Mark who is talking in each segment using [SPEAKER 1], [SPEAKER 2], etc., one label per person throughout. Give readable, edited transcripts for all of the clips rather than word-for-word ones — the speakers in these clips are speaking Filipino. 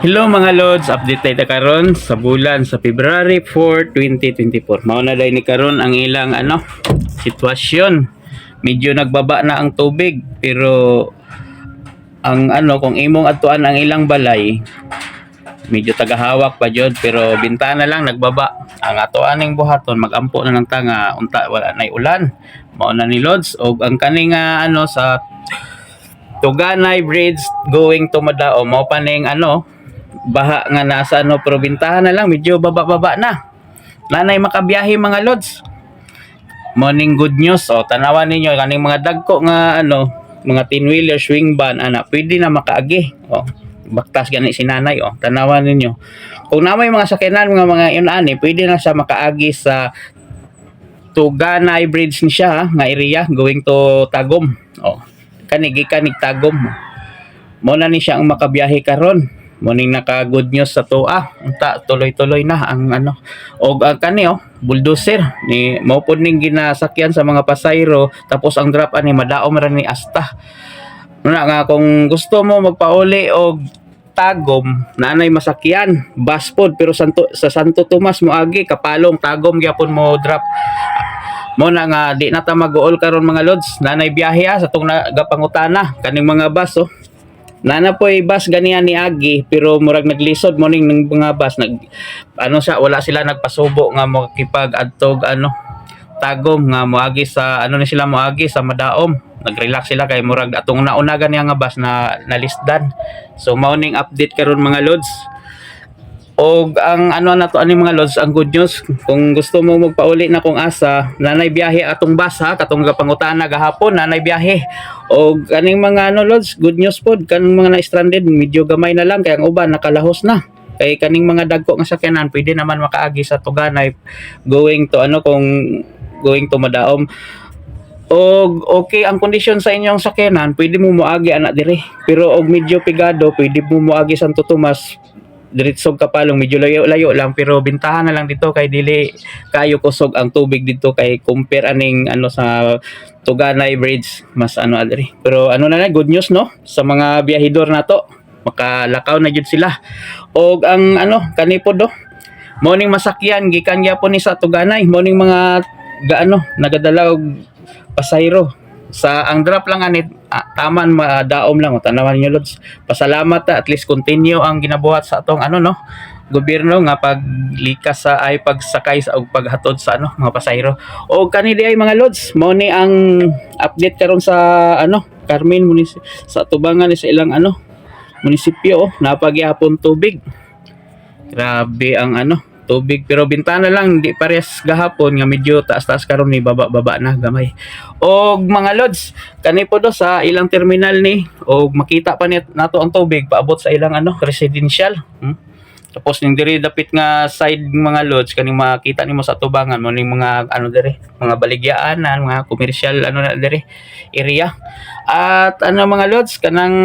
[SPEAKER 1] Hello mga Lods, update tayo karon sa bulan sa February 4, 2024. Mao na dai ni karon ang ilang sitwasyon. Medyo nagbaba na ang tubig pero ang kung imong atuan ang ilang balay, medyo tagahawak pa jud pero bintana lang nagbaba. Ang atuan ning buhaton magampo na lang tanga unta wala nay ulan. Mao na ni Lods og ang kaning sa Tuganay Bridge going to Madao mao pa ning baha nga nasa pero bintahan na lang medyo baba-baba na. Nanay makabiyahe mga Lods. Morning good news tanawan ninyo kaning mga dagko nga mga 10-wheeler swing van pwede na makaagi. Baktas gani si nanay tanawan ninyo. Kung namay mga sakyanan mga yun pwede na siya makaagi sa Tuganay Bridge ni siya nga area going to Tagum. Kanig Tagum. Mo na ni siya ang makabiyahe karon. Morning naka good news sa tuwa. Unta tuloy-tuloy na ang og bulldozer ni mao pod ning ginasakyan sa mga pasayro tapos ang drop ani madaom ra ni asta. Muna nga kung gusto mo magpauli og Tagum nanay masakyan bus pod pero sa Santo Tomas mo agi kapalong Tagum gyapon mo drop. Mo na nga di na ta mag-uol karon mga Lods nanay biyahe sa tong nagapangutana kaning mga bus Nana po bus ganiyan ni Agi pero murag naglisod mo ning mga bus wala sila nagpasubo nga makipag adtog Tagum nga moagi sa ni sila moagi sa Madaom. Nagrelax sila kay murag atong nauna gani nga bus na nalisdan. So mao ning update karon mga Lods. Og ang ani mga Lods ang good news kung gusto mo magpauli na kung asa nanay biyahe atong bus katong gapangutana gahapon nanay biyahe. Og kaning mga Lods good news pod kanang mga na-stranded medyo gamay na lang kay ang uban nakalahos na. Kay kaning mga dagko nga sakyanan pwede naman makaagi sa Tuganay going to going to Madaom. Og okay ang kondisyon sa inyong sakyanan pwede mo moagi ana dire pero og medyo pigado pwede mo moagi Santo Tomas diretsog kapalong medyo layo lang pero bintahan na lang dito kay dili kayo kusog ang tubig dito kay compare aning sa Tuganay Bridge mas adiri pero na good news no sa mga biyahidor nato makalakaw na jud sila og ang kani pod morning masakyan gikan gyapon ni sa Tuganay morning mga nagadala og pasayro sa ang drop lang anit taman madaom lang tanawan niyo Lods pasalamat at least continue ang ginabuhat sa atong gobyerno nga paglikas sa ay pagsakay sa og paghatod sa mga pasayro o kani di ay mga Lods mao ni ang update karon sa Carmen sa tubangan sa ilang munisipyo napagyapon tubig grabe ang tubig pero bintana lang di pares gahapon nga medyo taas-taas karon ni baba na gamay. Og mga Lods kani po sa ilang terminal ni og makita pa nato ang tubig paabot sa ilang residential. Tapos ning diri dapit nga side mga Lods kani makita nimo sa tubangan mo ning mga diri mga baligyaanan mga commercial diri area. At mga Lods kanang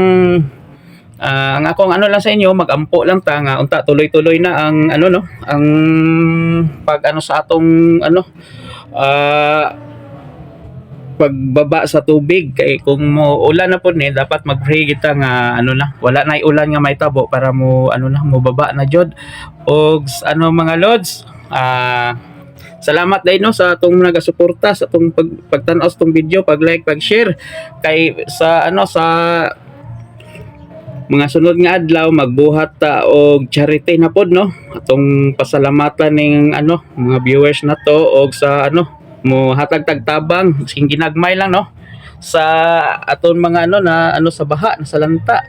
[SPEAKER 1] ang akong lang sa inyo magampo lang ta nga unta tuloy-tuloy na ang ang pag sa atong pagbaba sa tubig kay kung mo ulan na pod ni dapat mag-pray kita nga wala na ulan nga may tabo para mo mo baba na jud og mga Lods salamat dai sa atong nagasuporta sa atong pagtan-aw sa atong video pag-like pag-share kay sa sa mga sunod nga adlaw magbuhat ta og charity na pod atong pasalamatan ning mga viewers na to og sa mo hatag tagtabang sing ginagmay lang sa aton mga na sa baha sa lanta